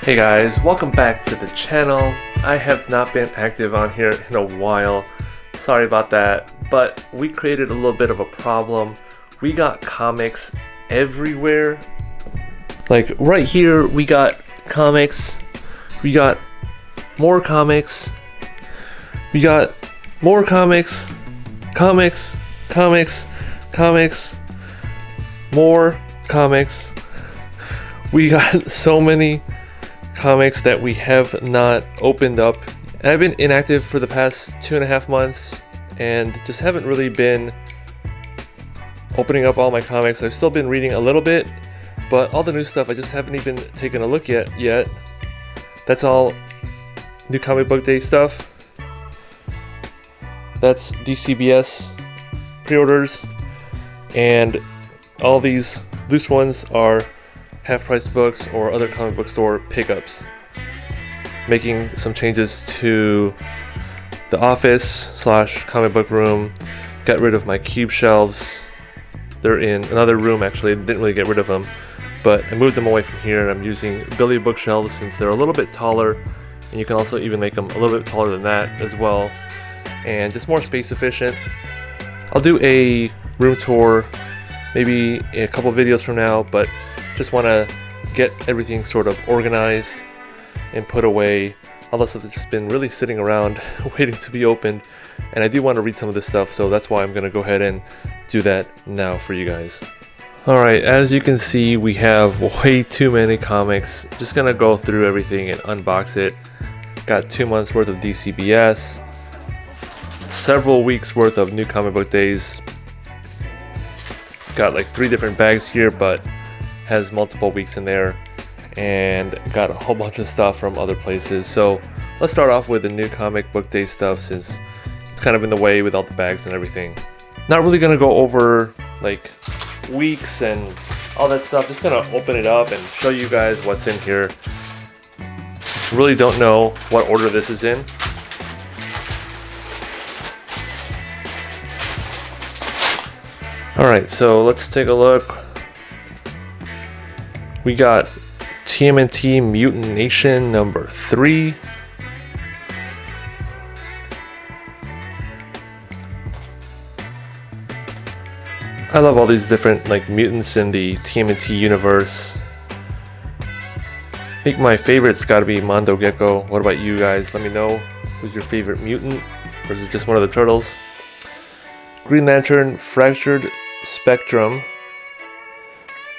Hey guys, welcome back to the channel. I have not been active on here in a while. Sorry about that, but we created a little bit of a problem. We got comics everywhere. Like right here, we got comics. We got more comics. We got more comics. Comics. More comics. We got so many comics that we have not opened up. I've been inactive for the past 2.5 months and just haven't really been opening up all my comics. I've still been reading a little bit, but all the new stuff I just haven't even taken a look at yet. That's all new comic book day stuff. That's DCBS pre-orders, and all these loose ones are half-price books or other comic book store pickups. Making some changes to the office / comic book room. Got rid of my cube shelves. They're in another room actually. Didn't really get rid of them, but I moved them away from here. I'm using Billy bookshelves since they're a little bit taller, and you can also even make them a little bit taller than that as well, and just more space efficient. I'll do a room tour maybe a couple videos from now, but just want to get everything sort of organized and put away. All the stuff that's just been really sitting around waiting to be opened, and I do want to read some of this stuff, so that's why I'm going to go ahead and do that now for you guys. Alright, as you can see, we have way too many comics. Just going to go through everything and unbox it. Got 2 months worth of DCBS, several weeks worth of new comic book days. Got like 3 different bags here, but has multiple weeks in there, and got a whole bunch of stuff from other places. So let's start off with the new comic book day stuff, since it's kind of in the way with all the bags and everything. Not really gonna go over like weeks and all that stuff, just gonna open it up and show you guys what's in here. Really don't know what order this is in. Alright, so let's take a look. We got TMNT Mutant Nation number 3. I love all these different like mutants in the TMNT universe. I think my favorite's gotta be Mondo Gecko. What about you guys? Let me know who's your favorite mutant, or is it just one of the turtles? Green Lantern Fractured Spectrum.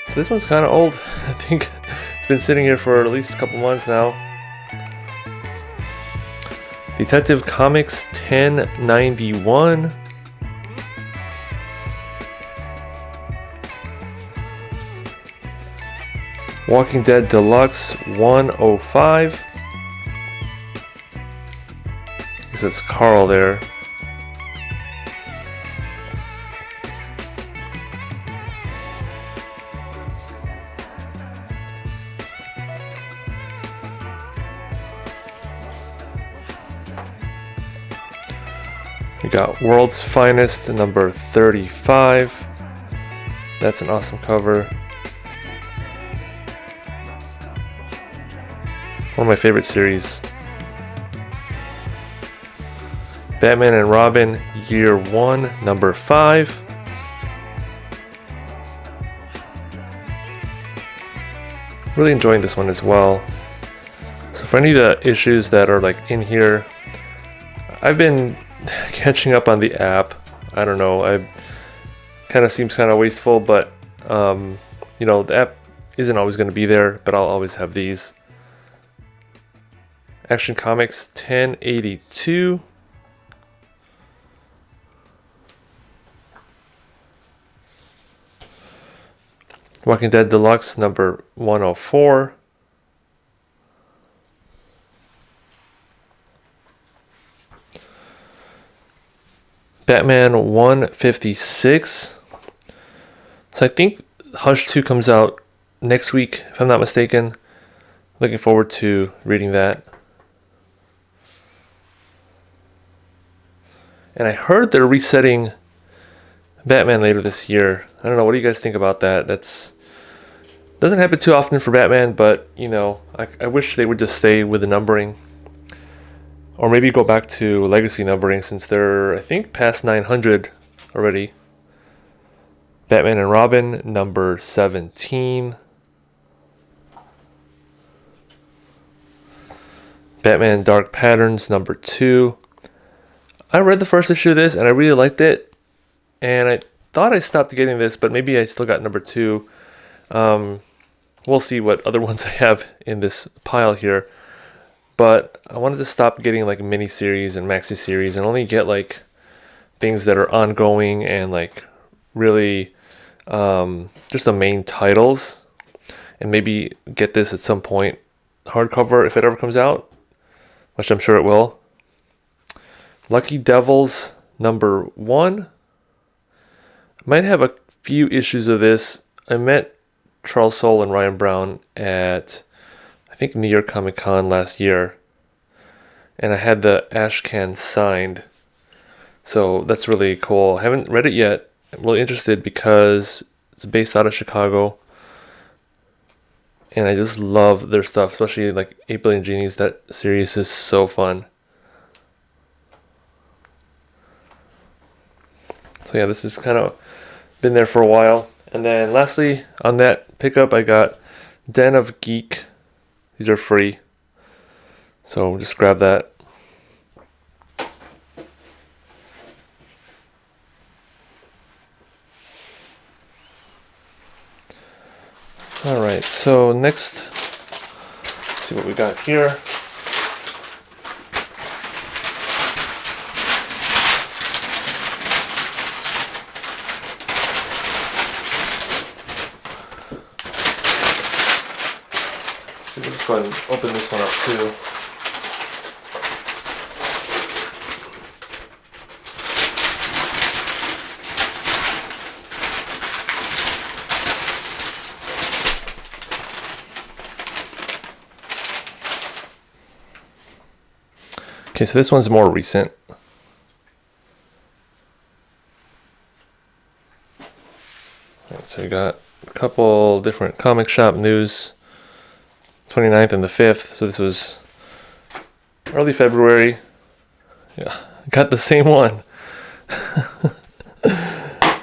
So this one's kind of old. I think it's been sitting here for at least a couple months now. Detective Comics 1091. Walking Dead Deluxe 105. I guess it's Carl there. We got World's Finest number 35. That's an awesome cover. One of my favorite series. Batman and Robin Year 1 number 5. Really enjoying this one as well. So for any of the issues that are like in here, I've been catching up on the app. I don't know, I kind of seems kind of wasteful, but you know, the app isn't always going to be there, but I'll always have these. Action Comics 1082. Walking Dead Deluxe number 104. Batman 156. So I think Hush 2 comes out next week, if I'm not mistaken. Looking forward to reading that. And I heard they're resetting Batman later this year. I don't know, what do you guys think about that? That's Doesn't happen too often for Batman, but you know, I wish they would just stay with the numbering. Or maybe go back to legacy numbering since they're, I think, past 900 already. Batman and Robin, number 17. Batman Dark Patterns, number 2. I read the first issue of this and I really liked it. And I thought I stopped getting this, but maybe I still got number 2. We'll see what other ones I have in this pile here. But I wanted to stop getting like mini series and maxi series and only get like things that are ongoing and like really just the main titles. And maybe get this at some point hardcover if it ever comes out, which I'm sure it will. Lucky Devils, number 1. Might have a few issues of this. I met Charles Soule and Ryan Brown at, I think, New York Comic Con last year. And I had the Ashcan signed. So that's really cool. I haven't read it yet. I'm really interested because it's based out of Chicago. And I just love their stuff, especially like 8 Billion Genies. That series is so fun. So yeah, this has kind of been there for a while. And then lastly, on that pickup, I got Den of Geek. These are free. So just grab that. Alright, so next, let's see what we got here. Let's go ahead and open this one up too. Okay, so this one's more recent. Right, so we got a couple different comic shop news. 29th and the 5th, so this was early February. Yeah, got the same one.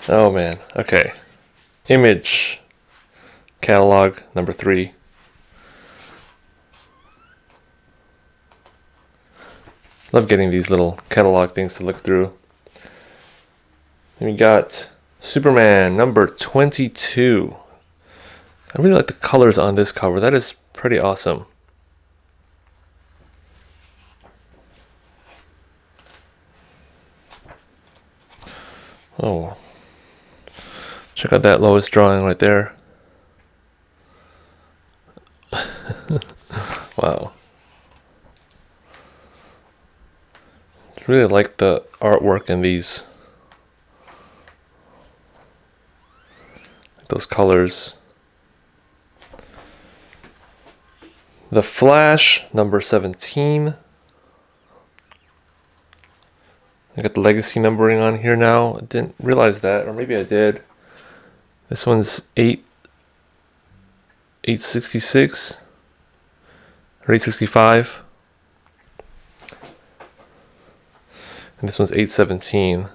Oh man, okay. Image catalog number 3. Love getting these little catalog things to look through. And we got Superman number 22. I really like the colors on this cover. That is pretty awesome. Oh, check out that lowest drawing right there. Wow. Really like the artwork in these. Those colors. The Flash, number 17. I got the legacy numbering on here now. I didn't realize that, or maybe I did. This one's 866 or 865. And this one's 817.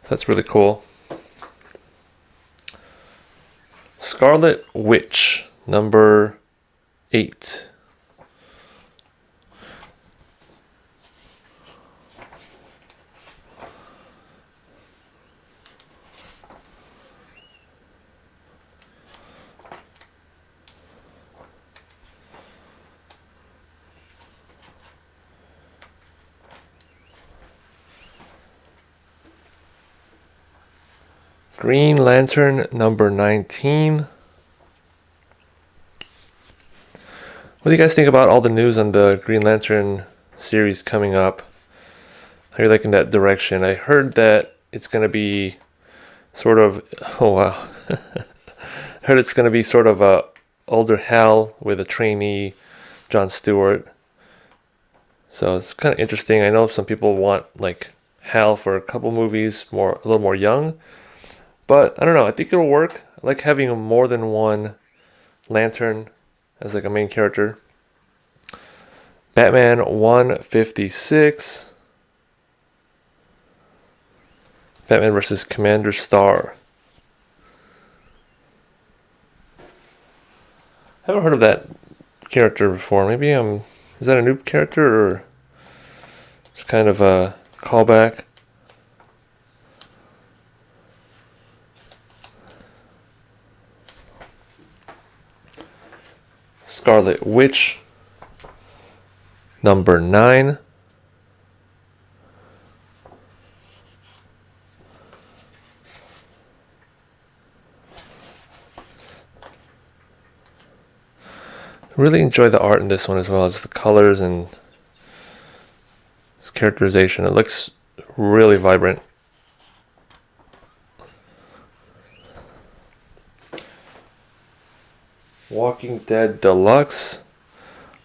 So that's really cool. Scarlet Witch, number 8. Green Lantern number 19. What do you guys think about all the news on the Green Lantern series coming up? How are you liking that direction? I heard that it's going to be sort of, oh wow. I heard it's going to be sort of a older Hal with a trainee John Stewart. So it's kind of interesting. I know some people want like Hal for a couple movies, a little more young. But I don't know. I think it'll work. I like having more than one lantern as like a main character. Batman 156. Batman versus Commander Star. Haven't heard of that character before. Maybe is that a new character or just kind of a callback? Scarlet Witch number 9. Really enjoy the art in this one as well, just the colors and its characterization. It looks really vibrant. Walking Dead Deluxe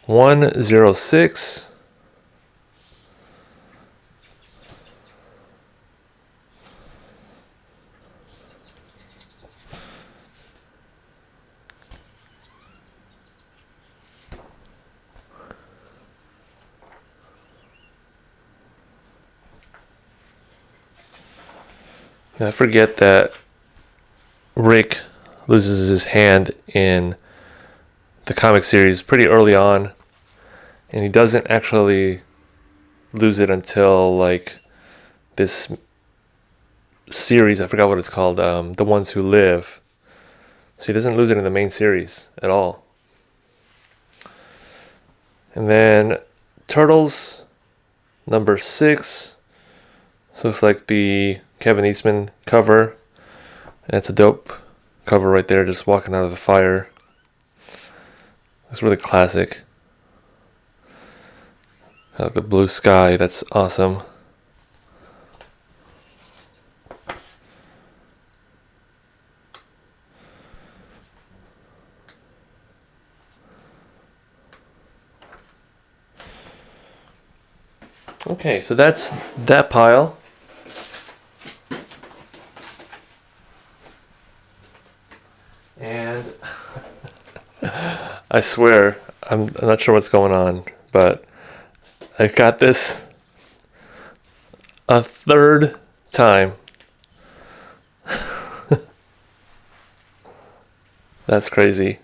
106. I forget that Rick loses his hand in the comic series pretty early on, and he doesn't actually lose it until like this series. I forgot what it's called. The Ones Who Live. So he doesn't lose it in the main series at all. And then Turtles number 6. So it's like the Kevin Eastman cover. That's a dope cover right there, just walking out of the fire. It's really classic. I like the blue sky, that's awesome. Okay, so that's that pile. And I swear, I'm not sure what's going on, but I got this a third time. That's crazy.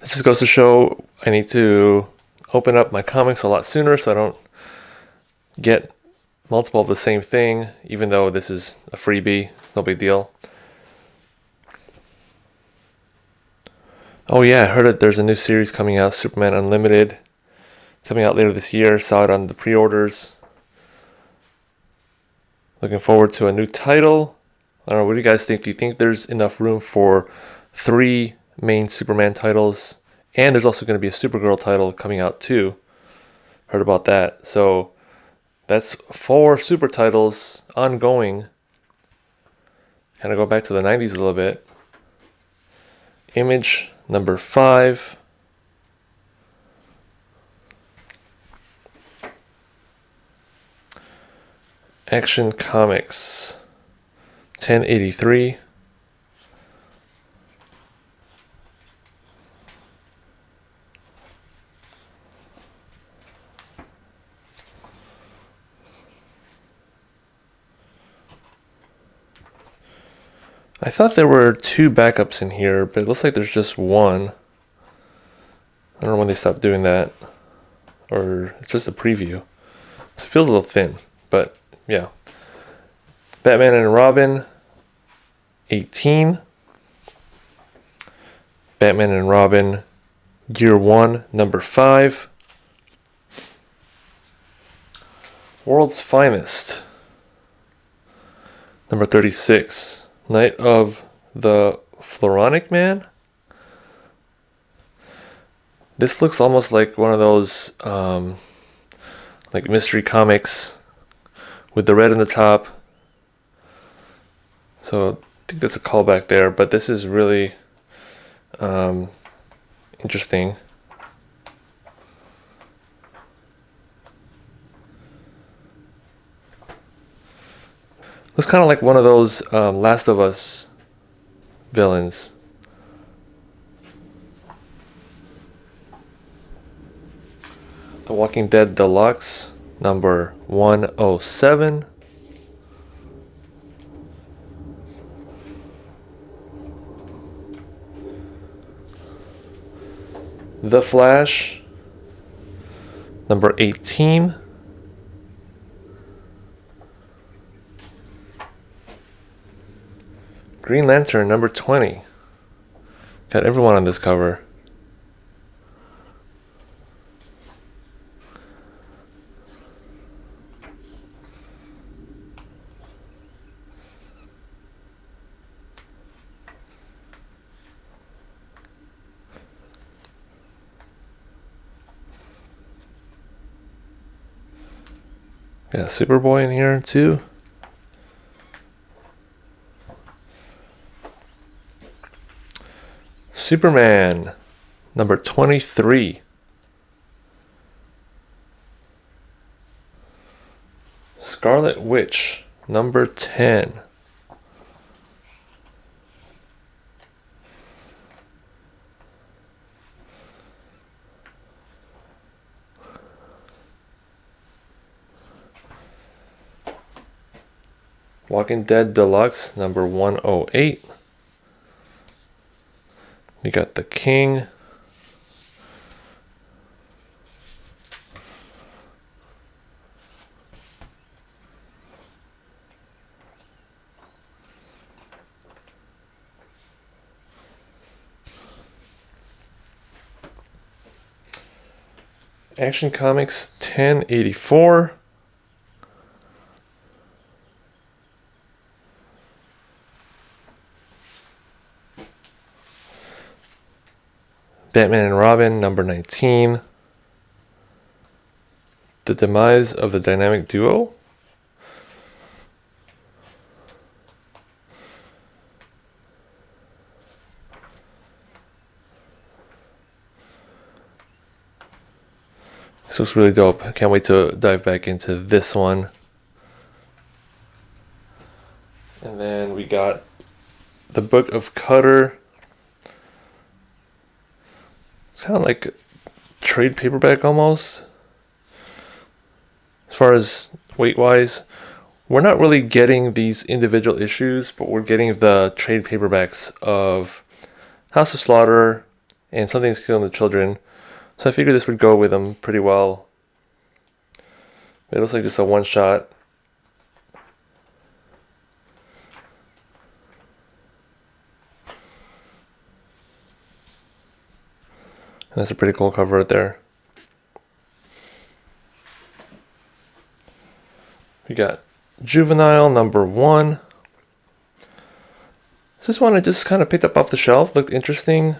It just goes to show I need to open up my comics a lot sooner so I don't get multiple of the same thing, even though this is a freebie. It's no big deal. Oh yeah, I heard it. There's a new series coming out, Superman Unlimited. It's coming out later this year. Saw it on the pre-orders. Looking forward to a new title. I don't know, what do you guys think? Do you think there's enough room for 3 main Superman titles? And there's also going to be a Supergirl title coming out too. Heard about that. So that's 4 super titles ongoing. Kind of go back to the 90s a little bit. Image number 5. Action Comics 1083. I thought there were 2 backups in here, but it looks like there's just 1. I don't know when they stopped doing that. Or it's just a preview. So it feels a little thin, but yeah. Batman and Robin 18. Batman and Robin Year 1 number 5. World's Finest number 36. Night of the Floronic Man. This looks almost like one of those like mystery comics with the red on the top. So I think that's a callback there, but this is really interesting. Looks kind of like one of those Last of Us villains. The Walking Dead Deluxe, number 107. The Flash, number 18. Green Lantern, number 20. Got everyone on this cover. Got Superboy in here too. Superman, number 23. Scarlet Witch, number 10. Walking Dead Deluxe, number 108. You got the King. Action Comics 1084. Batman and Robin, number 19. The Demise of the Dynamic Duo. This looks really dope. I can't wait to dive back into this one. And then we got the Book of Cutter. It's kind of like a trade paperback almost. As far as weight-wise, we're not really getting these individual issues, but we're getting the trade paperbacks of House of Slaughter and Something's Killing the Children. So I figured this would go with them pretty well. It looks like just a one-shot. That's a pretty cool cover right there. We got Juvenile, number 1. This one I just kind of picked up off the shelf. Looked interesting.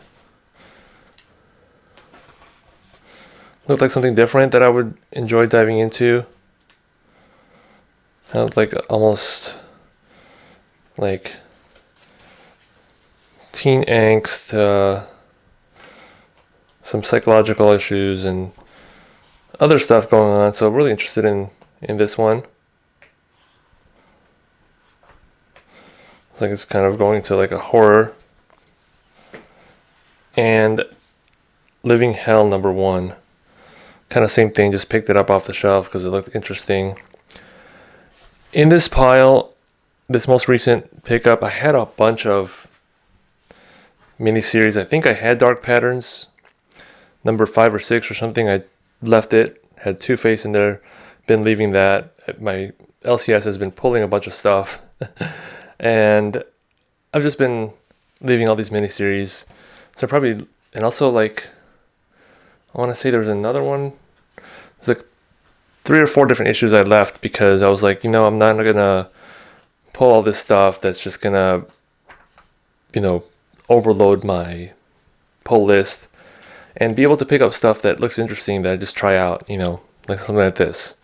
Looked like something different that I would enjoy diving into. Kind of like almost like teen angst, some psychological issues and other stuff going on. So I'm really interested in this one. Looks like it's kind of going to like a horror. And Living Hell, number 1. Kind of same thing, just picked it up off the shelf because it looked interesting. In this pile, this most recent pickup, I had a bunch of miniseries. I think I had Dark Patterns, number 5 or 6 or something. I left it, had Two-Face in there, been leaving that. My LCS has been pulling a bunch of stuff. And I've just been leaving all these miniseries. So probably, and also like, I want to say there was another one. There's like 3 or 4 different issues I left because I was like, you know, I'm not going to pull all this stuff that's just going to, you know, overload my pull list and be able to pick up stuff that looks interesting that I just try out, you know, like something like this.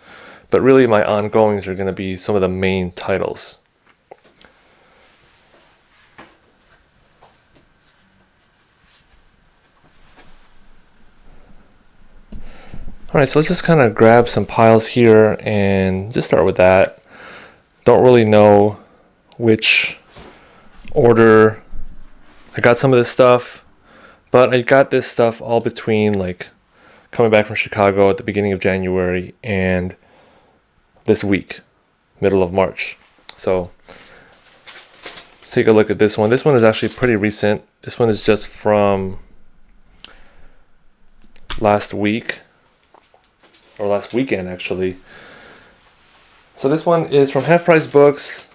But really my ongoings are going to be some of the main titles. Alright, so let's just kind of grab some piles here and just start with that. Don't really know which order I got some of this stuff, but I got this stuff all between like coming back from Chicago at the beginning of January and this week, middle of March. So let's take a look at this one. This one is actually pretty recent. This one is just from last week, or last weekend actually. So this one is from Half Price Books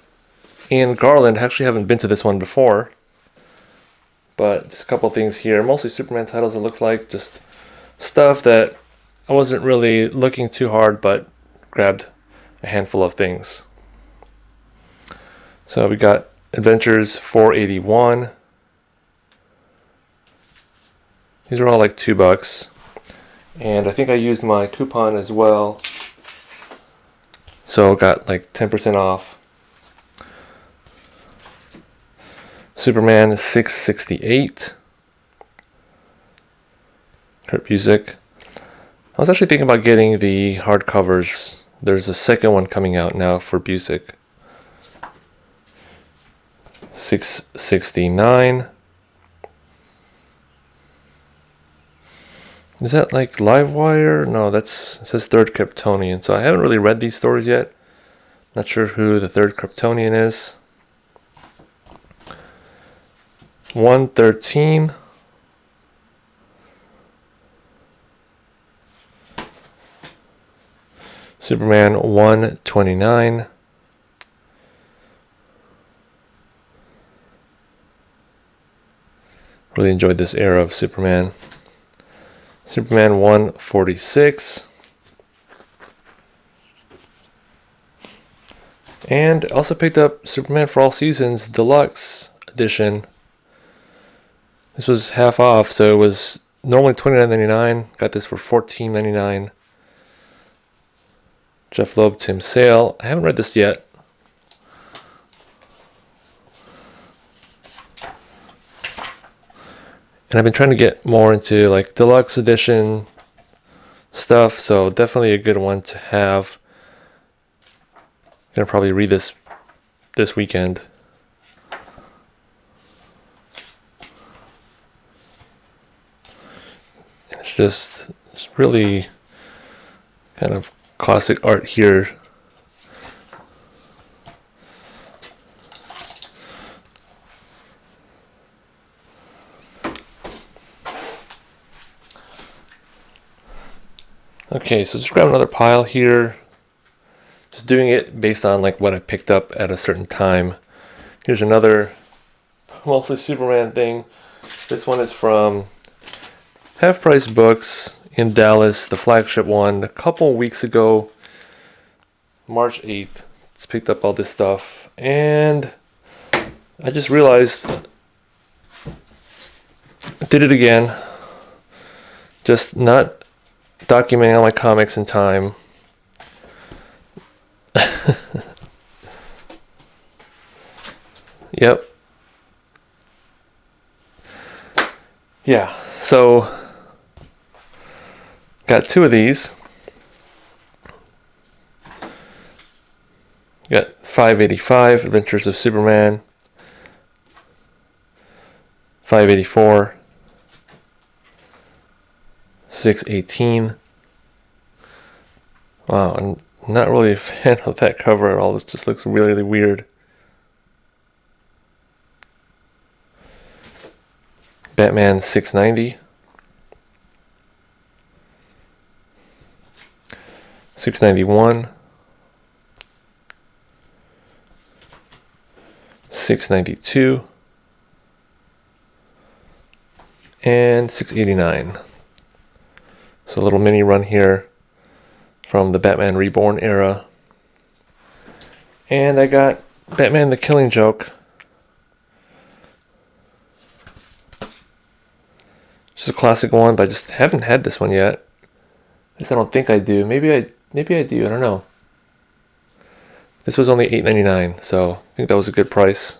in Garland. I actually haven't been to this one before, but just a couple things here. Mostly Superman titles, it looks like. Just stuff that I wasn't really looking too hard, but grabbed a handful of things. So we got Adventures 481. These are all like $2. And I think I used my coupon as well. So got like 10% off. Superman 668. Kurt Busiek. I was actually thinking about getting the hardcovers. There's a second one coming out now for Busiek. 669. Is that like Livewire? No, it says Third Kryptonian. So I haven't really read these stories yet. Not sure who the Third Kryptonian is. 113. Superman 129. Really enjoyed this era of Superman. Superman 146. And also picked up Superman for All Seasons Deluxe Edition. This was half off, so it was normally $29.99. Got this for $14.99. Jeff Loeb, Tim Sale. I haven't read this yet. And I've been trying to get more into like deluxe edition stuff, so definitely a good one to have. I'm gonna probably read this weekend. It's really kind of classic art here. Okay, so just grab another pile here. Just doing it based on like what I picked up at a certain time. Here's another mostly Superman thing. This one is from Half Price Books in Dallas, the flagship one. A couple weeks ago, March 8th, just picked up all this stuff. And I just realized I did it again. Just not documenting all my comics in time. Yep. Yeah, so got two of these. Got 585, Adventures of Superman. 584. 618. Wow, I'm not really a fan of that cover at all. This just looks really, really weird. Batman 690. 691. 692. And 689. So a little mini run here from the Batman Reborn era. And I got Batman the Killing Joke. Just a classic one, but I just haven't had this one yet. At least I don't think I do. Maybe I do, I don't know. This was only $8.99, so I think that was a good price.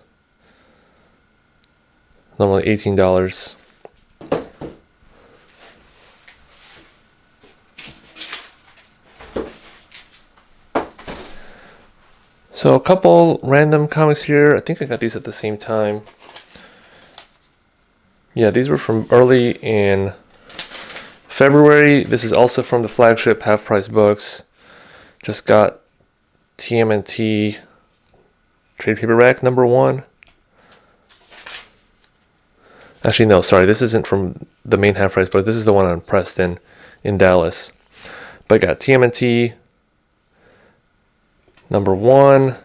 Normally $18. So a couple random comics here. I think I got these at the same time. Yeah, these were from early in February. This is also from the flagship Half Price Books. Just got TMNT trade paperback number 1. Actually, no, sorry. This isn't from the main Half Price book. This is the one on Preston in Dallas. But I got TMNT number 1.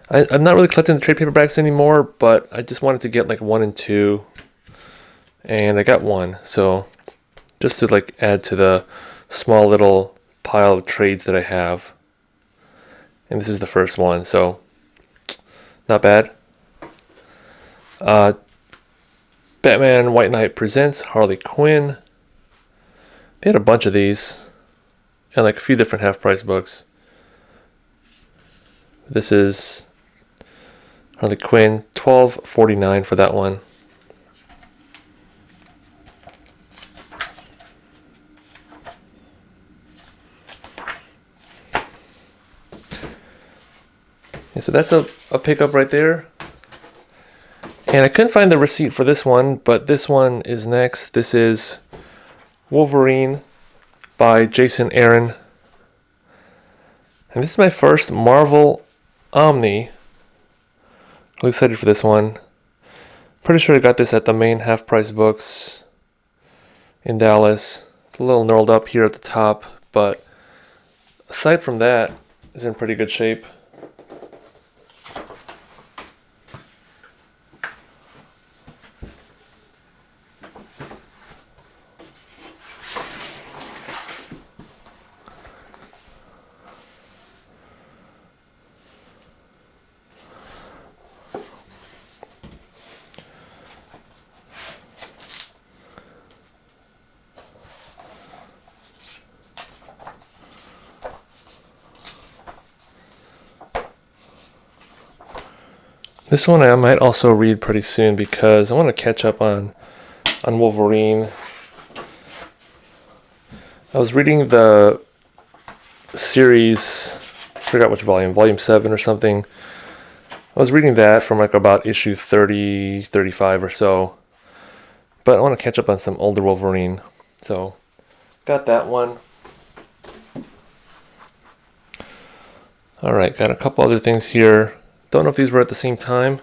I'm not really collecting the trade paperbacks anymore, but I just wanted to get like 1 and 2. And I got 1. So just to like add to the small little pile of trades that I have. And this is the first one, so not bad. Batman White Knight Presents Harley Quinn. They had a bunch of these and like a few different half price books. This is Harley Quinn, $12.49 for that one. Yeah, so that's a pickup right there. And I couldn't find the receipt for this one, but this one is next. This is Wolverine by Jason Aaron. And this is my first Marvel Omni. Really excited for this one. Pretty sure I got this at the main Half Price Books in Dallas. It's a little knurled up here at the top, but aside from that, it's in pretty good shape. This one I might also read pretty soon because I want to catch up on Wolverine. I was reading the series, I forgot which volume 7 or something. I was reading that from like about issue 30, 35 or so. But I want to catch up on some older Wolverine. So, got that one. Alright, got a couple other things here. Don't know if these were at the same time,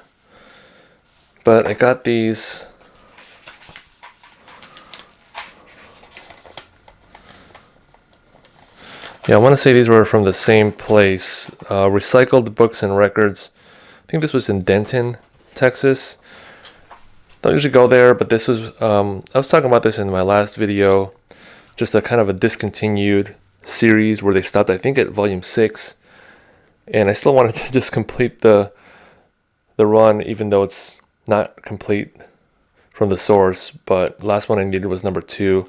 but I got these. Yeah, I want to say these were from the same place. Recycled Books and Records. I think this was in Denton, Texas. Don't usually go there, but this was, I was talking about this in my last video. Just a kind of a discontinued series where they stopped, I think, at volume 6. And I still wanted to just complete the run, even though it's not complete from the source. But last one I needed was number 2.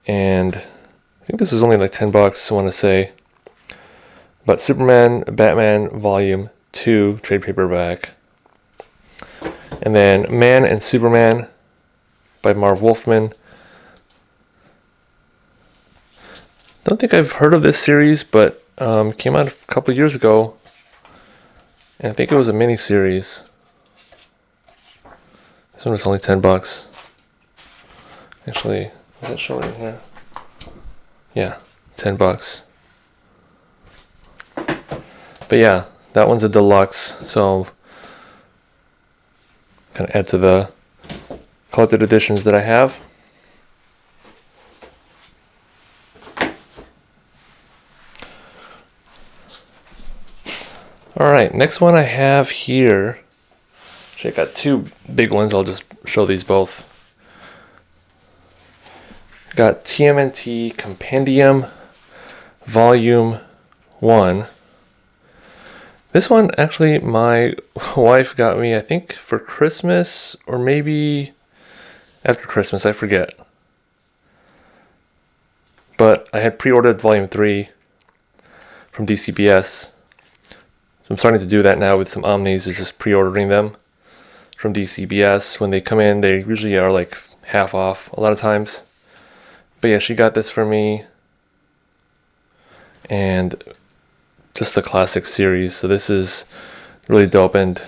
And I think this was only like $10, I want to say. But Superman, Batman, Volume 2, trade paperback. And then Man and Superman by Marv Wolfman. Don't think I've heard of this series, but came out a couple years ago, and I think it was a mini series. This one was only $10. Actually, is that showing in here? Yeah, $10. But yeah, that one's a deluxe, so kind of add to the collected editions that I have. Alright, next one I have here. Actually, I got 2 big ones. I'll just show these both. Got TMNT Compendium Volume 1. This one, actually, my wife got me, I think, for Christmas, or maybe after Christmas, I forget. But I had pre-ordered Volume 3 from DCBS. I'm starting to do that now with some Omnis, is just pre-ordering them from DCBS. When they come in, they usually are like half off a lot of times. But yeah, she got this for me. And just the classic series. So this is really dope. And,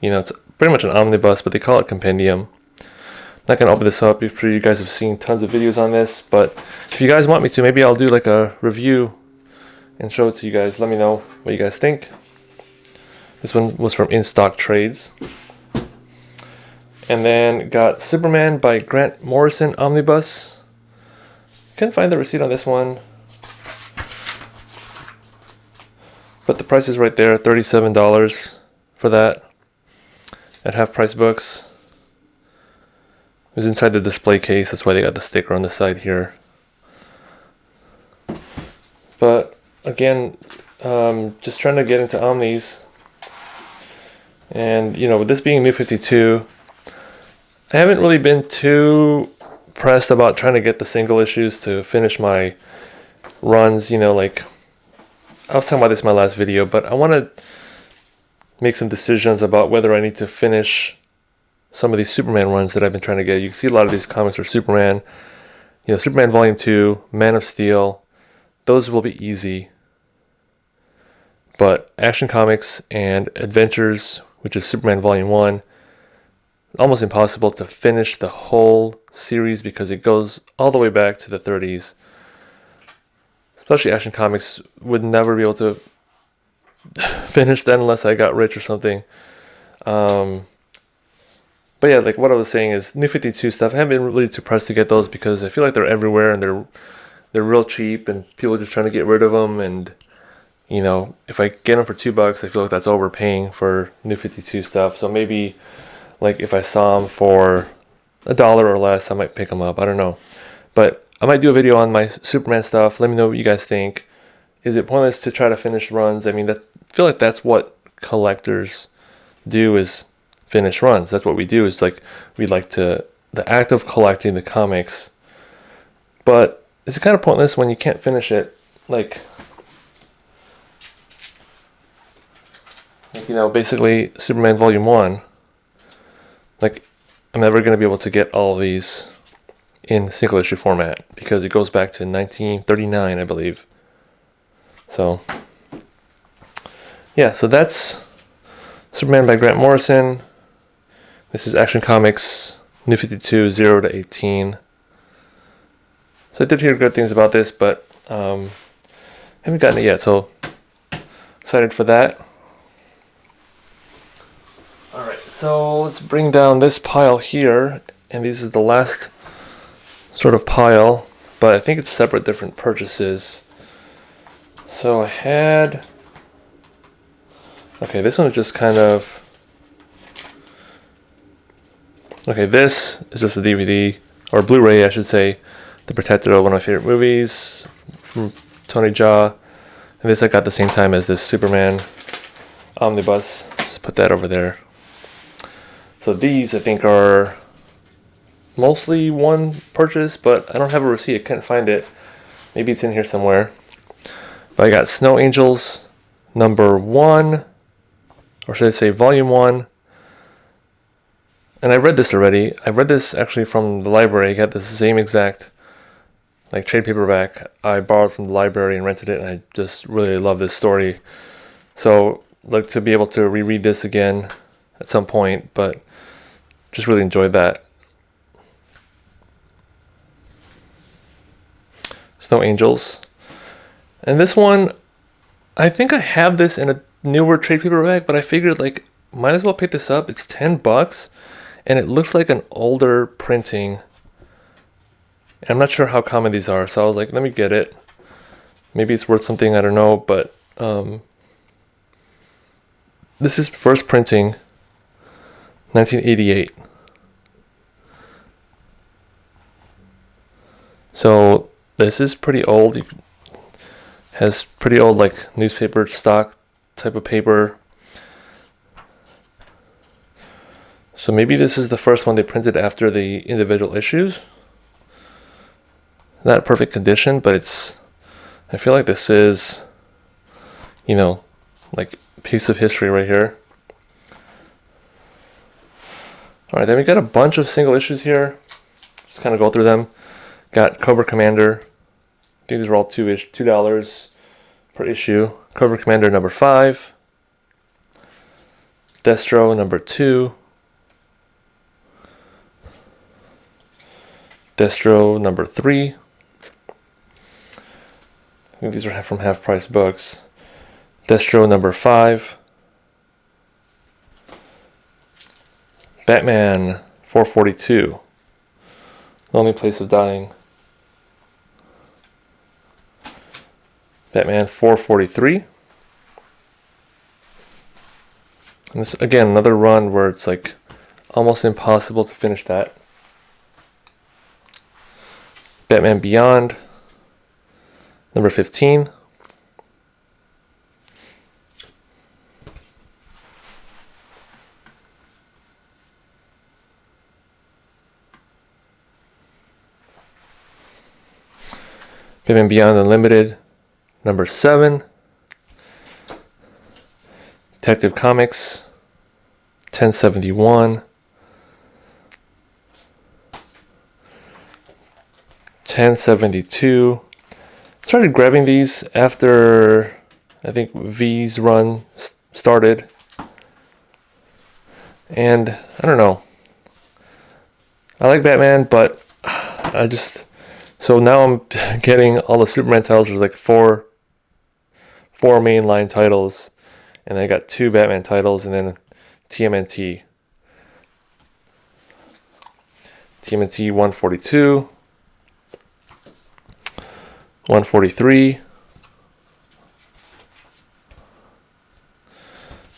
you know, it's pretty much an omnibus, but they call it compendium. Not gonna open this up. I'm sure you guys have seen tons of videos on this, but if you guys want me to, maybe I'll do like a review and show it to you guys. Let me know what you guys think. This one was from In Stock Trades. And then got Superman by Grant Morrison Omnibus. Couldn't find the receipt on this one, but the price is right there, $37 for that at Half Price Books. It was inside the display case, that's why they got the sticker on the side here. But again, just trying to get into Omnis. And you know, with this being New 52, I haven't really been too pressed about trying to get the single issues to finish my runs. You know, like I was talking about this in my last video, but I want to make some decisions about whether I need to finish some of these Superman runs that I've been trying to get. You can see a lot of these comics are Superman. You know, Superman Volume 2, Man of Steel. Those will be easy. But Action Comics and Adventures, which is Superman Volume 1, almost impossible to finish the whole series because it goes all the way back to the 30s. Especially Action Comics, would never be able to finish that unless I got rich or something. But yeah, like what I was saying is New 52 stuff, I haven't been really too pressed to get those because I feel like they're everywhere and they're real cheap and people are just trying to get rid of them. And you know, if I get them for $2, I feel like that's overpaying for New 52 stuff. So maybe like if I saw them for $1 or less, I might pick them up. I don't know. But I might do a video on my Superman stuff. Let me know what you guys think. Is it pointless to try to finish runs? I mean, I feel like that's what collectors do, is finish runs. That's what we do. It's like we like to, the act of collecting the comics. But it's kind of pointless when you can't finish it. Like you know, basically Superman Volume 1. Like, I'm never going to be able to get all of these in single issue format because it goes back to 1939, I believe. So, yeah, so that's Superman by Grant Morrison. This is Action Comics, New 52, 0 to 18. So I did hear good things about this, but haven't gotten it yet, so excited for that. Alright, so let's bring down this pile here, and this is the last sort of pile, but I think it's separate different purchases. So I had, okay, this one is just kind of, okay, this is just a DVD, or Blu-ray I should say, The Protector, one of my favorite movies from Tony Jaa, and this I got the same time as this Superman Omnibus. Just put that over there. So these I think are mostly one purchase, but I don't have a receipt. I couldn't find it. Maybe it's in here somewhere. But I got Snow Angels number 1, or should I say Volume 1. And I read this already. I read this actually from the library. I got the same exact like trade paperback I borrowed from the library and rented it, and I just really love this story. So like to be able to reread this again at some point, but just really enjoyed that. Snow Angels. And this one, I think I have this in a newer trade paperback, but I figured like might as well pick this up. It's $10 and it looks like an older printing. And I'm not sure how common these are, so I was like, let me get it. Maybe it's worth something, I don't know, but this is first printing 1988. So this is pretty old. Has pretty old like newspaper stock type of paper. So maybe this is the first one they printed after the individual issues. Not perfect condition, but it's, I feel like this is, you know, like a piece of history right here. Alright, then we got a bunch of single issues here. Just kind of go through them. Got Cobra Commander. I think these are all $2 per issue. Cobra Commander number 5. Destro number 2. Destro number 3. I think these are from Half Price Books. Destro number 5. Batman 442. Lonely Place of Dying. Batman 443. And this, again, another run where it's like almost impossible to finish that. Batman Beyond, number 15. Batman Beyond Unlimited, number 7. Detective Comics, 1071. 1072. Started grabbing these after I think V's run started. And I don't know. I like Batman, but I just... So now I'm getting all the Superman titles. There's like four mainline titles. And I got 2 Batman titles and then TMNT. TMNT 142. 143. I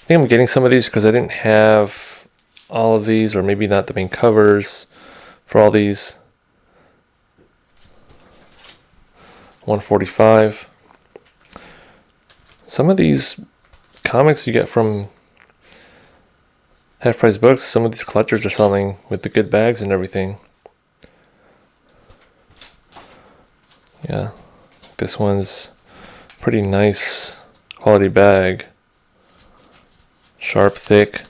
think I'm getting some of these because I didn't have all of these, or maybe not the main covers for all these. 145. Some of these comics you get from Half Price Books, some of these collectors are selling with the good bags and everything. Yeah, this one's pretty nice quality bag. Sharp, thick.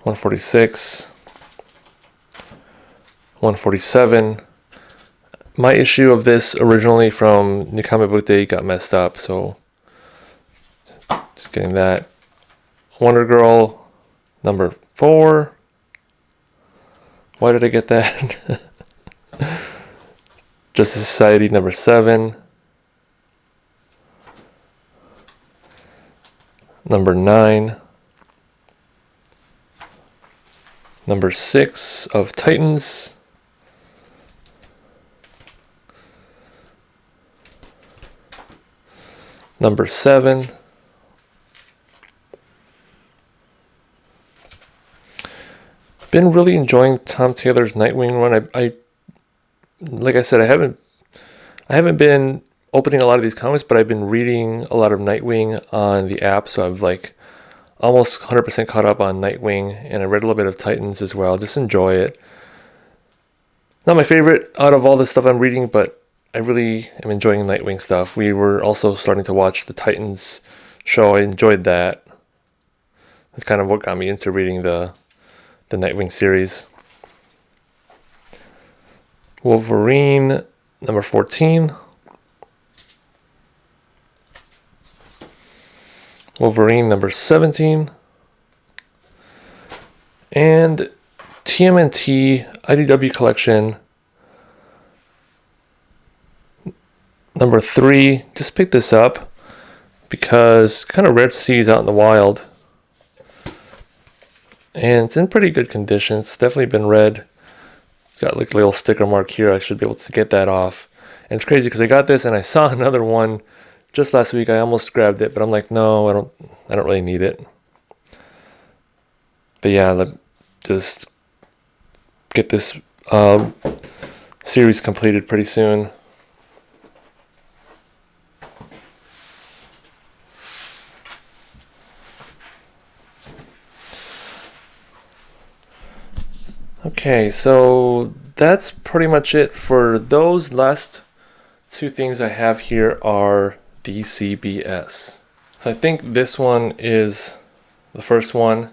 146. 147. My issue of this originally from New Comic Book Day got messed up, so just getting that. Wonder Girl number 4. Why did I get that? Justice Society number 7. Number 9. Number 6 of Titans. Number 7. Been really enjoying Tom Taylor's Nightwing run. I like I said, I haven't been opening a lot of these comics, but I've been reading a lot of Nightwing on the app, so I've like almost 100% caught up on Nightwing, and I read a little bit of Titans as well. Just enjoy it. Not my favorite out of all the stuff I'm reading, but I really am enjoying Nightwing stuff. We were also starting to watch the Titans show. I enjoyed that. That's kind of what got me into reading the Nightwing series. Wolverine number 14. Wolverine number 17. And TMNT IDW collection number 3. Just picked this up because it's kind of rare to see these out in the wild. And it's in pretty good condition. It's definitely been read. It's got like a little sticker mark here. I should be able to get that off. And it's crazy because I got this and I saw another one just last week. I almost grabbed it, but I'm like, no, I don't really need it. But yeah, just get this series completed pretty soon. Okay, so that's pretty much it for those. Last 2 things I have here are DCBS. So I think this one is the first one.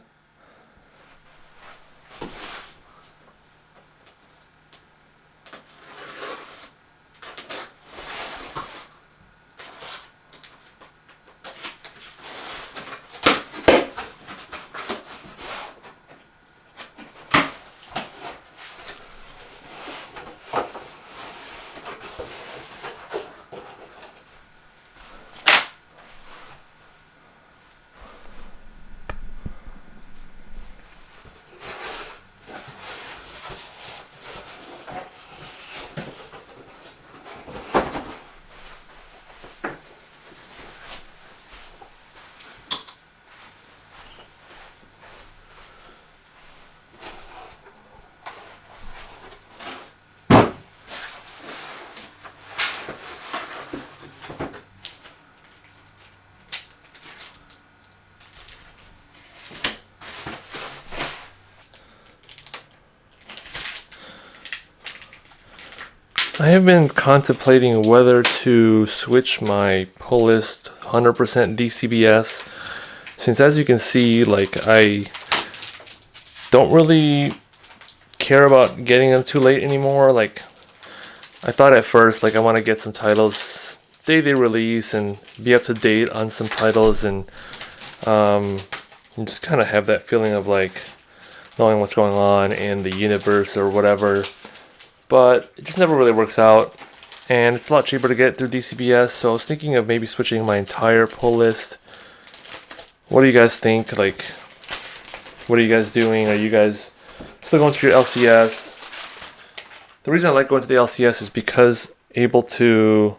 I have been contemplating whether to switch my pull list 100% DCBS, since as you can see, like, I don't really care about getting them too late anymore. Like, I thought at first, like, I want to get some titles day they release and be up to date on some titles, and just kind of have that feeling of like knowing what's going on in the universe or whatever. But it just never really works out, and it's a lot cheaper to get through DCBS. So I was thinking of maybe switching my entire pull list. What do you guys think? Like, what are you guys doing? Are you guys still going to your LCS? The reason I like going to the LCS is because able to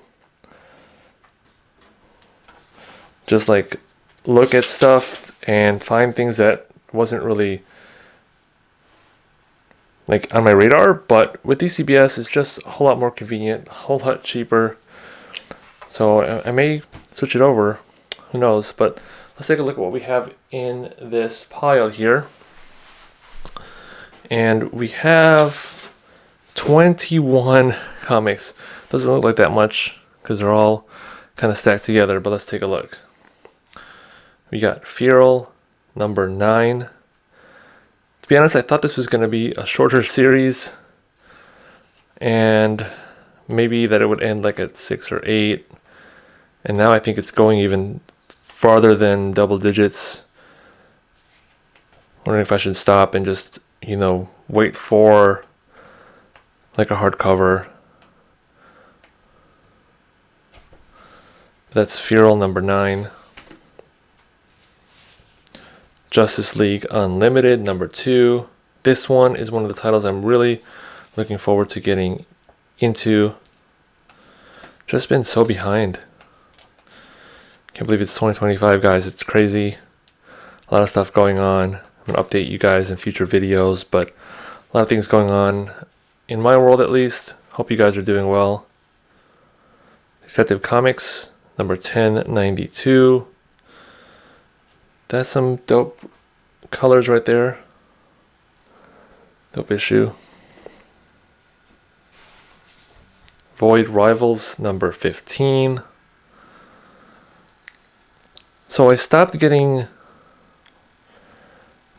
just like look at stuff and find things that wasn't really like on my radar. But with DCBS, it's just a whole lot more convenient, a whole lot cheaper. So I may switch it over. Who knows? But let's take a look at what we have in this pile here. And we have 21 comics. Doesn't look like that much because they're all kind of stacked together, but let's take a look. We got Feral number 9. To be honest, I thought this was going to be a shorter series, and maybe that it would end like at 6 or 8. And now I think it's going even farther than double digits. Wondering if I should stop and just, you know, wait for like a hardcover. That's Feral number 9. Justice League Unlimited number 2. This one is one of the titles I'm really looking forward to getting into. Just been so behind. Can't believe it's 2025, guys. It's crazy. A lot of stuff going on. I'm going to update you guys in future videos, but a lot of things going on in my world, at least. Hope you guys are doing well. Detective Comics number 1092. That's some dope colors right there. Dope issue. Void Rivals number 15. So I stopped getting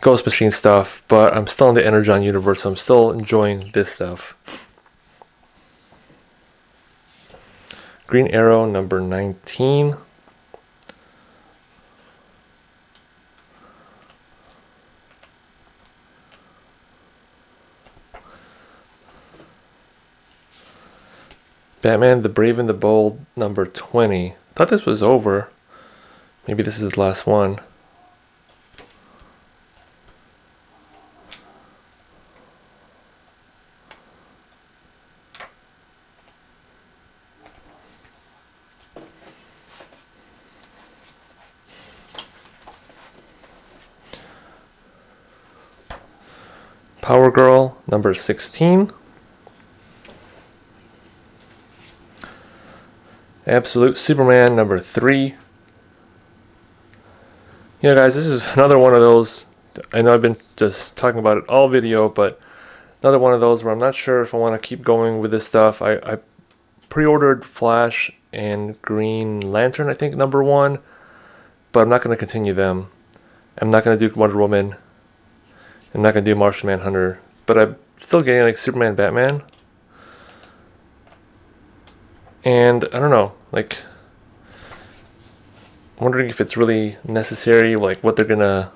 Ghost Machine stuff, but I'm still in the Energon universe, so I'm still enjoying this stuff. Green Arrow number 19. Batman the Brave and the Bold number 20. Thought this was over. Maybe this is the last one. Power Girl number 16. Absolute Superman number 3. You know, guys, this is another one of those. I know I've been just talking about it all video, but another one of those where I'm not sure if I want to keep going with this stuff. I pre-ordered Flash and Green Lantern, I think, number 1, but I'm not going to continue them. I'm not going to do Wonder Woman. I'm not going to do Martian Manhunter, but I'm still getting like Superman, Batman. And I don't know, like, wondering if it's really necessary, like what they're gonna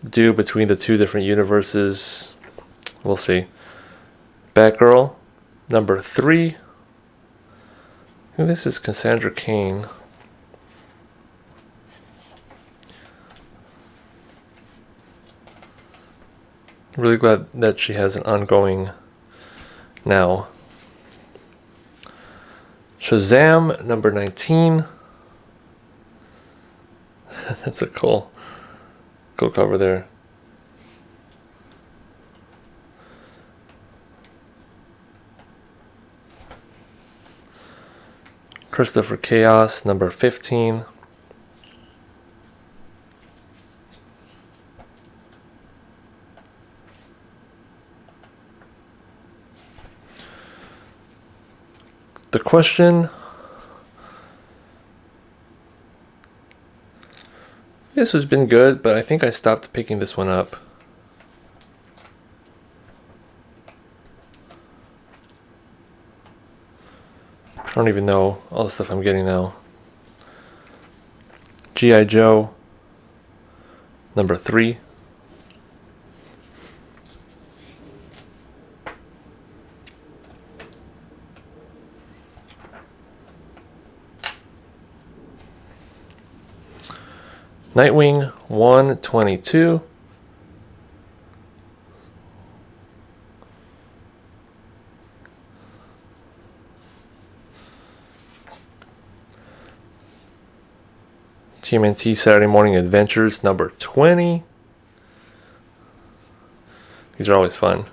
do between the two different universes. We'll see. Batgirl number 3. I think this is Cassandra Cain. Really glad that she has an ongoing now. Shazam number 19. That's a cool cover there. Christopher Chaos number 15. The question, this has been good, but I think I stopped picking this one up. I don't even know all the stuff I'm getting now. G.I. Joe, number 3. Nightwing 122. TMNT Saturday Morning Adventures number 20. These are always fun.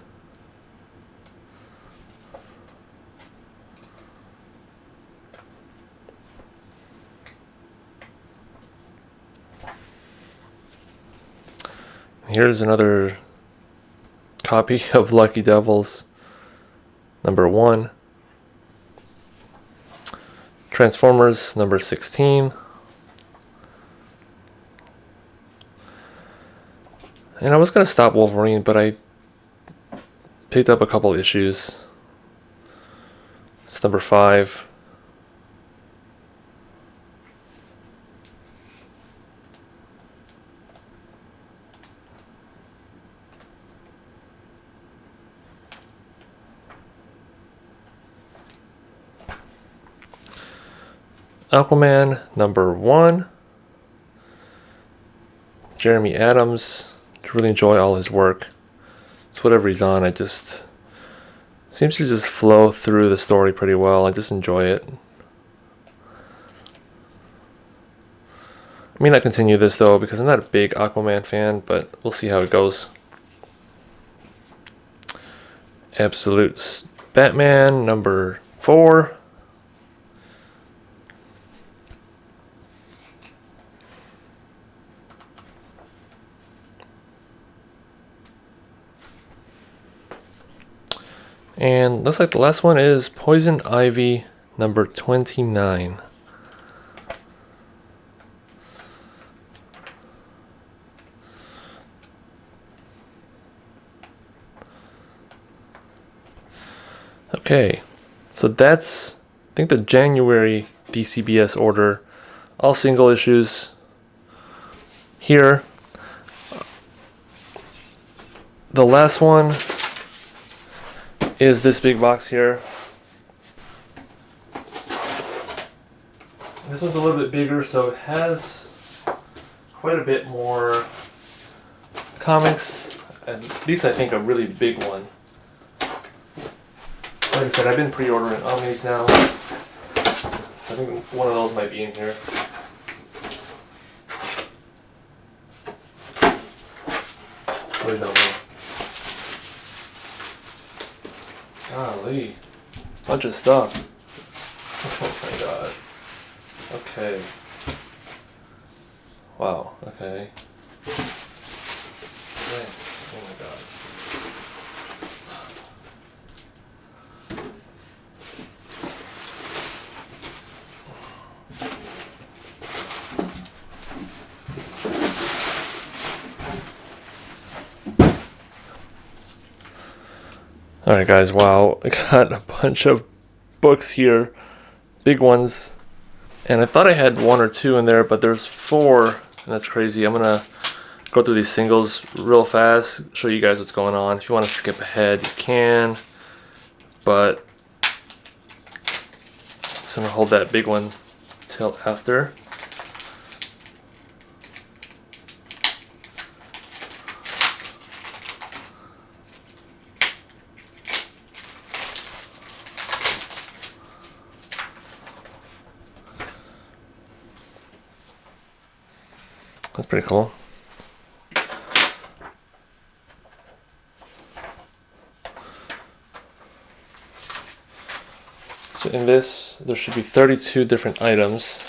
Here's another copy of Lucky Devils number 1. Transformers number 16. And I was going to stop Wolverine, but I picked up a couple issues. It's number 5. Aquaman number 1. Jeremy Adams. Really enjoy all his work. It's whatever he's on, I just seems to just flow through the story pretty well. I just enjoy it. I may not continue this though because I'm not a big Aquaman fan, but we'll see how it goes. Absolute Batman number 4. And looks like the last one is Poison Ivy number 29. Okay, so that's, I think, the January DCBS order. All single issues here. The last one is this big box here. This one's a little bit bigger, so it has quite a bit more comics. At least I think a really big one. Like I said, I've been pre-ordering Omnis now. I think one of those might be in here. Really don't know. Golly, bunch of stuff. Oh my god. Okay. Wow, okay. Man, oh my god. Alright guys, wow, I got a bunch of books here, big ones, and I thought I had 1 or 2 in there, but there's 4, and that's crazy. I'm gonna go through these singles real fast, show you guys what's going on. If you want to skip ahead, you can, but I'm gonna hold that big one till after. That's pretty cool. So in this, there should be 32 different items.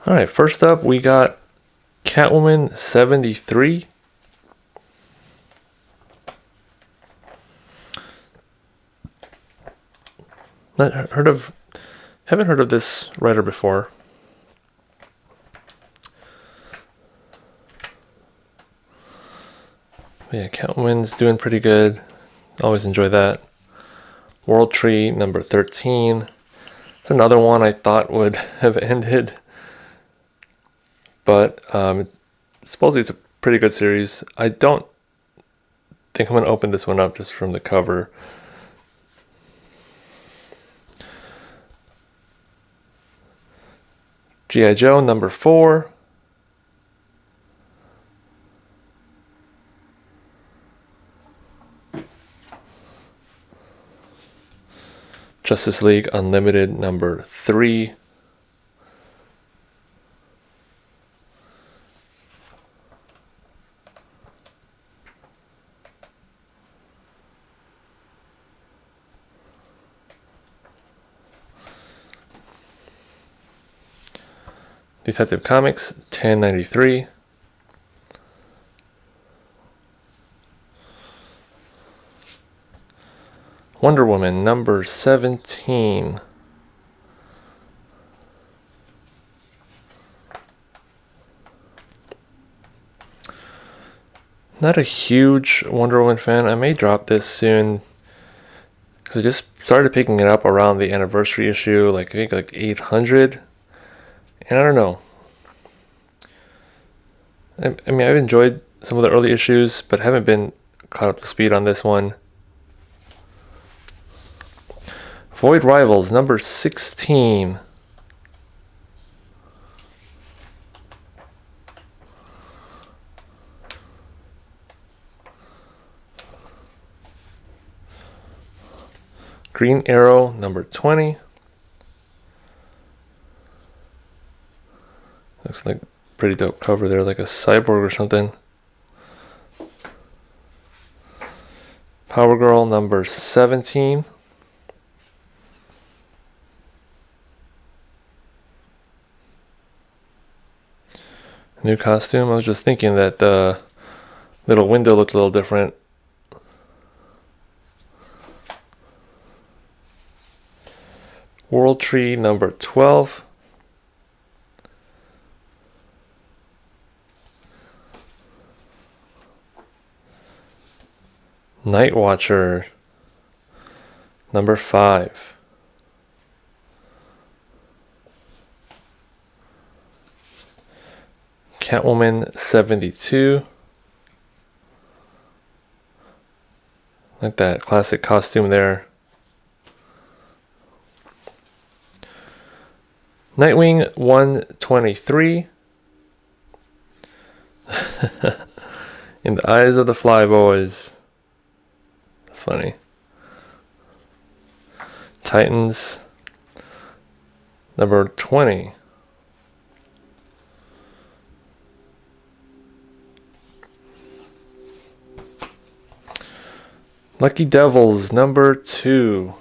All right, first up we got Catwoman 73. Haven't heard of this writer before. But yeah, Catwoman's doing pretty good. Always enjoy that. World Tree number 13. It's another one I thought would have ended, but supposedly it's a pretty good series. I don't think I'm going to open this one up just from the cover. G.I. Joe number 4. Justice League Unlimited number 3. Detective Comics 1093. Wonder Woman number 17. Not a huge Wonder Woman fan. I may drop this soon because I just started picking it up around the anniversary issue, like I think like 800. And I don't know. I mean, I've enjoyed some of the early issues, but haven't been caught up to speed on this one. Void Rivals number 16. Green Arrow number 20. Looks like pretty dope cover there, like a cyborg or something. Power Girl number 17. New costume. I was just thinking that the little window looked a little different. World Tree number 12. Night Watcher number 5. Catwoman 72. Like that classic costume there. Nightwing 123. In the Eyes of the Flyboys. That's funny. Titans number 20. Lucky Devils number 2.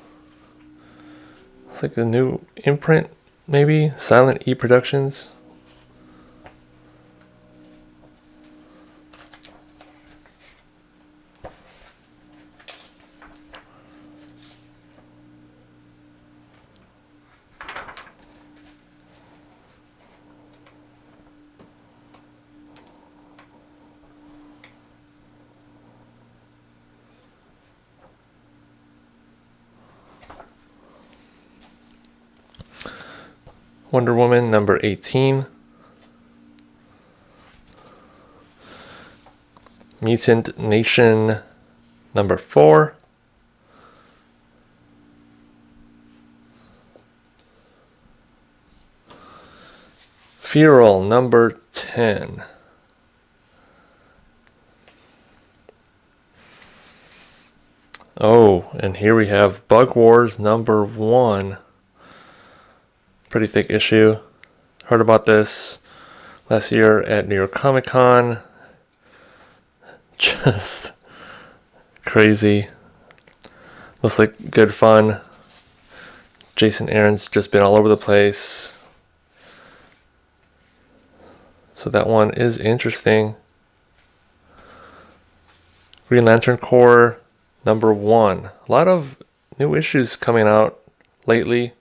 It's like a new imprint, maybe? Silent E Productions. Wonder Woman number 18. Mutant Nation number 4. Feral number 10. Oh, and here we have Bug Wars number 1. Pretty thick issue. Heard about this last year at New York Comic Con. Just crazy. Looks like good fun. Jason Aaron's just been all over the place. So that one is interesting. Green Lantern Corps #1. A lot of new issues coming out lately.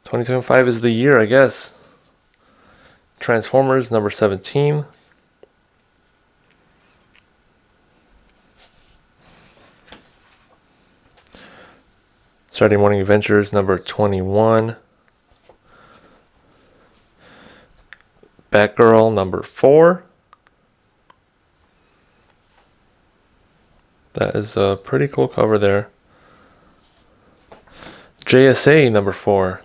2025 is the year, I guess. Transformers #17. Saturday Morning Adventures #21. Batgirl #4. That is a pretty cool cover there. JSA #4.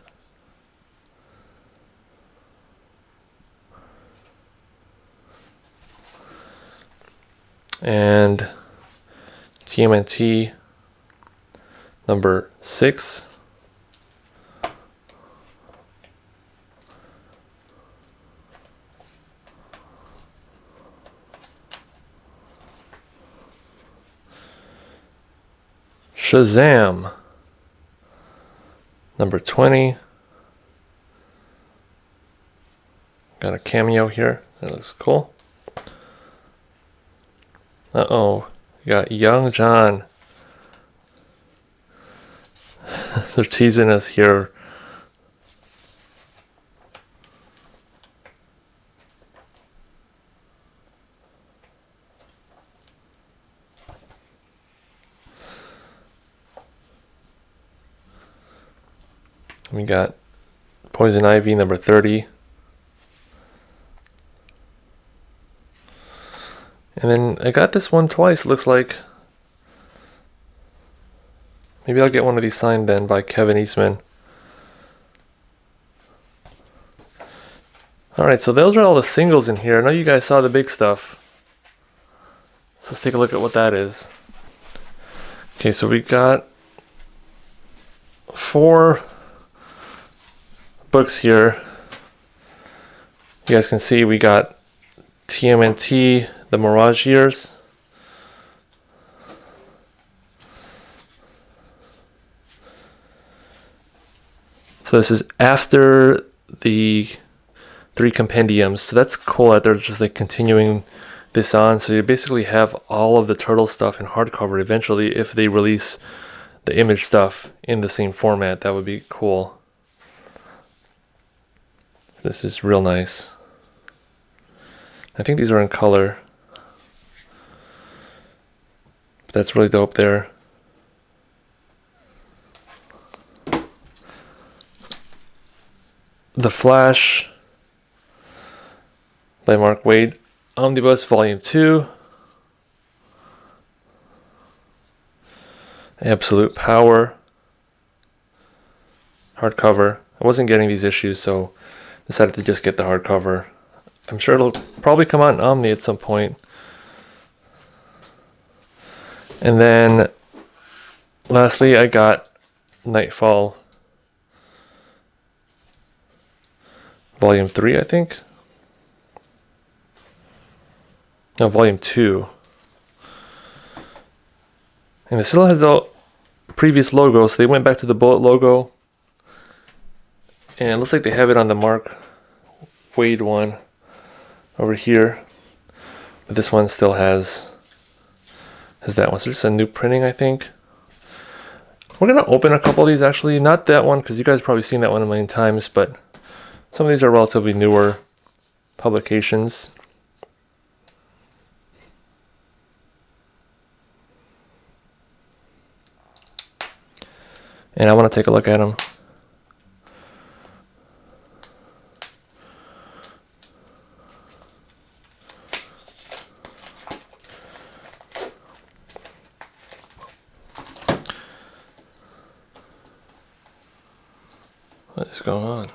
And TMNT #6. Shazam #20. Got a cameo here. That looks cool. Uh-oh. We got Young John. They're teasing us here. We got Poison Ivy #30. And then I got this one twice, looks like. Maybe I'll get one of these signed then by Kevin Eastman. Alright, so those are all the singles in here. I know you guys saw the big stuff. So let's take a look at what that is. Okay, so we got 4 books here. You guys can see we got TMNT, The Mirage Years. So this is after the 3 compendiums. So that's cool that they're just like continuing this on. So you basically have all of the Turtle stuff in hardcover eventually if they release the Image stuff in the same format. That would be cool. So this is real nice. I think these are in color. But that's really dope there. The Flash by Mark Waid, Omnibus Volume 2. Absolute Power, hardcover. I wasn't getting these issues, so decided to just get the hardcover. I'm sure it'll probably come out in Omni at some point. And then lastly, I got Nightfall Volume 3, I think. No, Volume 2. And it still has the previous logo, so they went back to the Bullet logo. And it looks like they have it on the Mark Waid one over here. But this one still has that one. So just a new printing, I think. We're going to open a couple of these actually. Not that one, because you guys have probably seen that one a million times, but some of these are relatively newer publications. And I want to take a look at them. What is going on?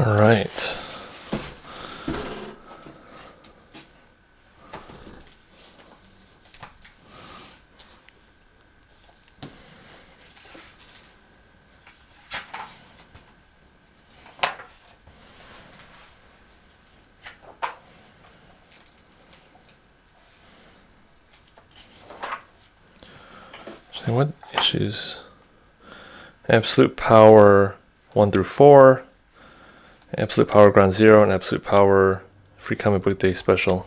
All right. So what issues? Absolute Power 1 through 4, Absolute Power Ground Zero, and Absolute Power Free Comic Book Day Special.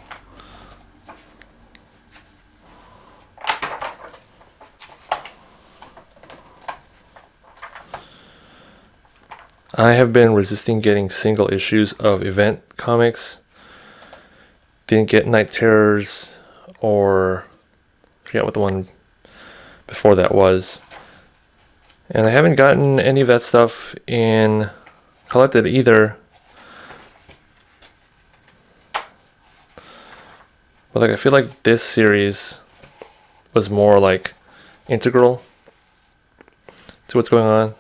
I have been resisting getting single issues of event comics. Didn't get Night Terrors, or I forget what the one before that was. And I haven't gotten any of that stuff in collected either. But like, I feel like this series was more like integral to what's going on.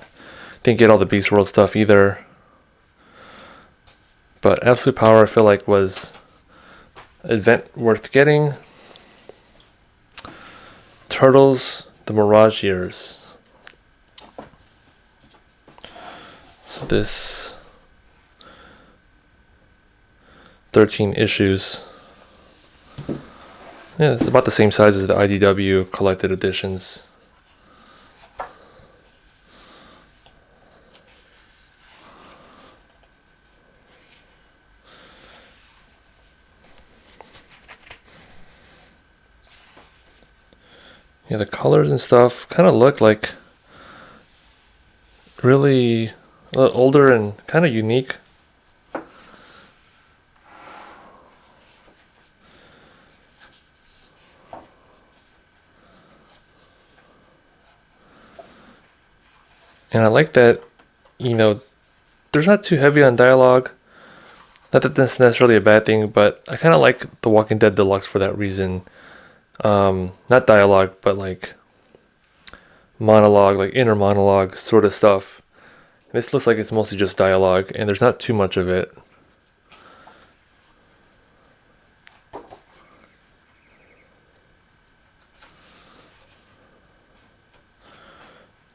Didn't get all the Beast World stuff either. But Absolute Power I feel like was an event worth getting. Turtles, the Mirage Years. So this 13 issues. Yeah, it's about the same size as the IDW collected editions. Yeah, the colors and stuff kind of look like really a little older and kind of unique. And I like that, you know, there's not too heavy on dialogue. Not that that's necessarily a bad thing, but I kind of like The Walking Dead Deluxe for that reason. Not dialogue, but like monologue, like inner monologue sort of stuff. This looks like it's mostly just dialogue, and there's not too much of it.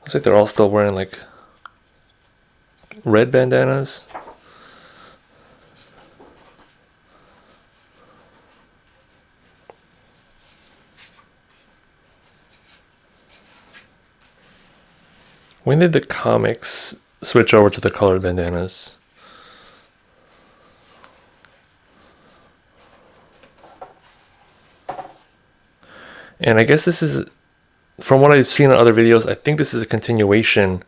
Looks like they're all still wearing like red bandanas. When did the comics switch over to the colored bandanas? And I guess this is, from what I've seen in other videos, I think this is a continuation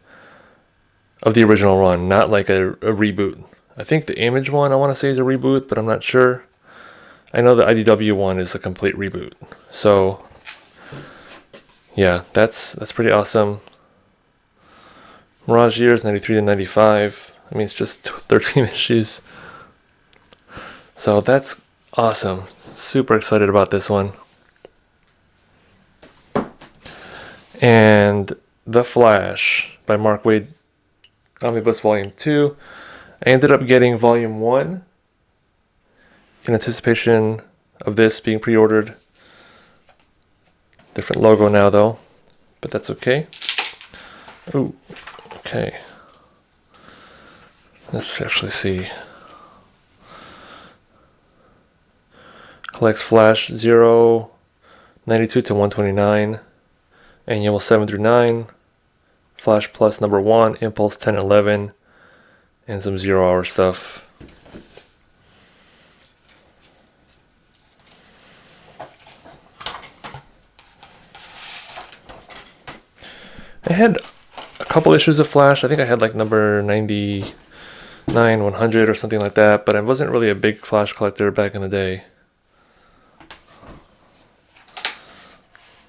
of the original run, not like a reboot. I think the Image one I want to say is a reboot, but I'm not sure. I know the IDW one is a complete reboot. So yeah, that's pretty awesome. Mirage Years 93 to 95. I mean, it's just 13 issues. So that's awesome. Super excited about this one. And The Flash by Mark Waid, Omnibus Volume 2. I ended up getting Volume 1 in anticipation of this being pre-ordered. Different logo now though, but that's okay. Ooh, okay. Let's actually see. Collects Flash 0, 92 to 129. Annual 7 through 9. Flash Plus number 1, Impulse 10 and 11. And some 0 hour stuff. I had a couple issues of Flash. I think I had like number 99, 100 or something like that, but I wasn't really a big Flash collector back in the day.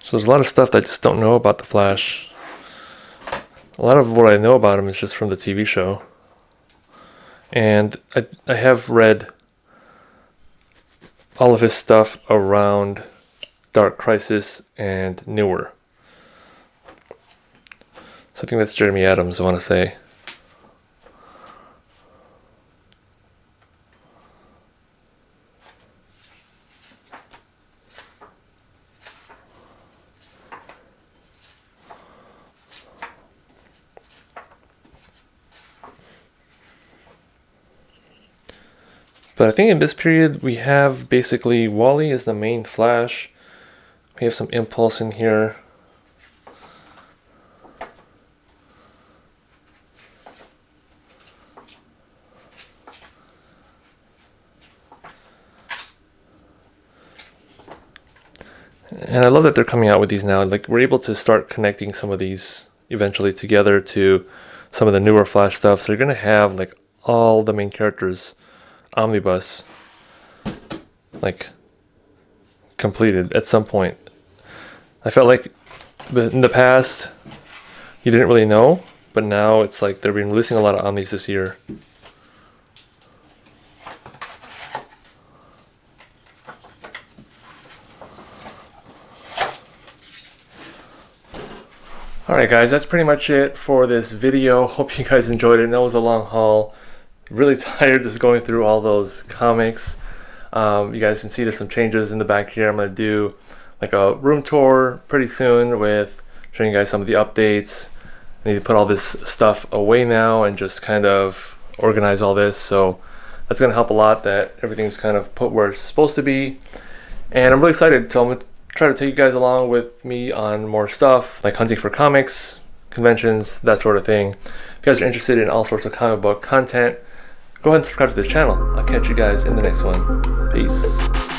So there's a lot of stuff that I just don't know about the Flash. A lot of what I know about him is just from the TV show. And I have read all of his stuff around Dark Crisis and newer. So I think that's Jeremy Adams, I want to say. But I think in this period we have basically Wally is the main Flash. We have some Impulse in here. And I love that they're coming out with these now. Like, we're able to start connecting some of these eventually together to some of the newer Flash stuff. So you're going to have like all the main characters omnibus like completed at some point. I felt like in the past you didn't really know, but now it's like they've been releasing a lot of omnis this year. Alright guys, that's pretty much it for this video. Hope you guys enjoyed it. I know it was a long haul. Really tired just going through all those comics. You guys can see there's some changes in the back here. I'm going to do like a room tour pretty soon with showing you guys some of the updates. I need to put all this stuff away now and just kind of organize all this. So that's going to help a lot that everything's kind of put where it's supposed to be. And I'm really excited. So I'm going to try to take you guys along with me on more stuff like hunting for comics, conventions, that sort of thing. If you guys are interested in all sorts of comic book content, go ahead and subscribe to this channel. I'll catch you guys in the next one. Peace.